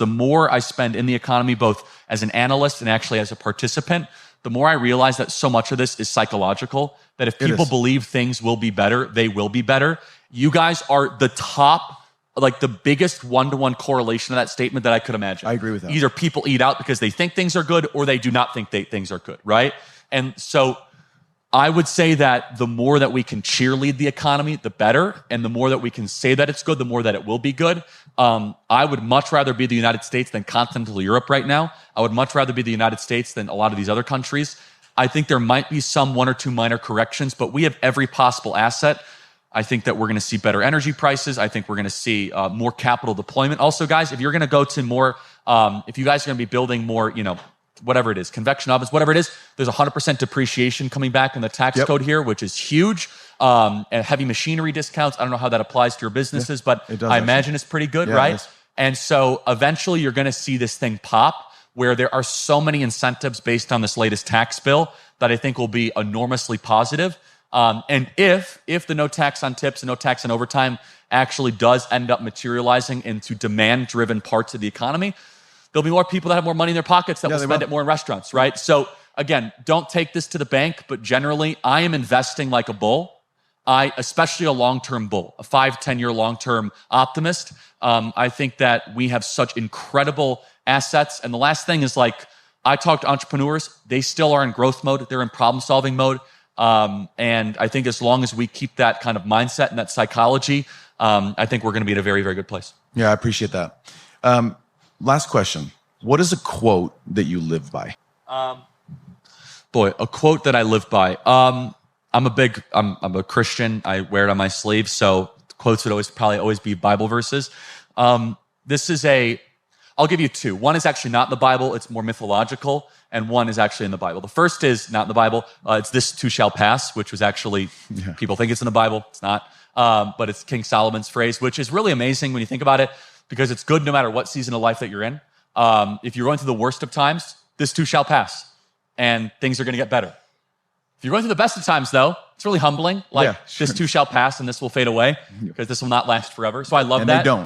the more I spend in the economy, both as an analyst and actually as a participant, the more I realize that so much of this is psychological, that if people believe things will be better, they will be better. You guys are the top, like the biggest one-to-one correlation of that statement that I could imagine. I agree with that. Either people eat out because they think things are good or they do not think things are good, right? And so I would say that the more that we can cheerlead the economy, the better. And the more that we can say that it's good, the more that it will be good. I would much rather be the United States than continental Europe right now. I would much rather be the United States than a lot of these other countries. I think there might be some one or two minor corrections, but we have every possible asset. I think that we're going to see better energy prices. I think we're going to see more capital deployment. Also, guys, if you're going to go to more, if you guys are going to be building more, whatever it is, convection ovens, whatever it is, there's 100% depreciation coming back in the tax code here, which is huge. And heavy machinery discounts. I don't know how that applies to your businesses, but I imagine it's pretty good, right? And so eventually you're going to see this thing pop where there are so many incentives based on this latest tax bill that I think will be enormously positive. And if the no tax on tips and no tax on overtime actually does end up materializing into demand-driven parts of the economy, there'll be more people that have more money in their pockets that will spend it more in restaurants, right? So again, don't take this to the bank, but generally, I am investing like a bull. Especially a long-term bull, a 5-10-year long-term optimist. I think that we have such incredible assets. And the last thing is, like, I talk to entrepreneurs, they still are in growth mode. They're in problem-solving mode. And I think as long as we keep that kind of mindset and that psychology, I think we're going to be in a very, very good place. Yeah, I appreciate that. Last question. What is a quote that you live by? A quote that I live by. I'm a Christian. I wear it on my sleeve. So quotes would probably always be Bible verses. I'll give you two. One is actually not in the Bible. It's more mythological. And one is actually in the Bible. The first is not in the Bible. It's "This too shall pass," which was actually, people think it's in the Bible. It's not. But it's King Solomon's phrase, which is really amazing when you think about it, because it's good no matter what season of life that you're in. If you're going through the worst of times, this too shall pass. And things are going to get better. If you're going through the best of times, though, it's really humbling. This too shall pass and this will fade away, because this will not last forever. So I love that. And they don't.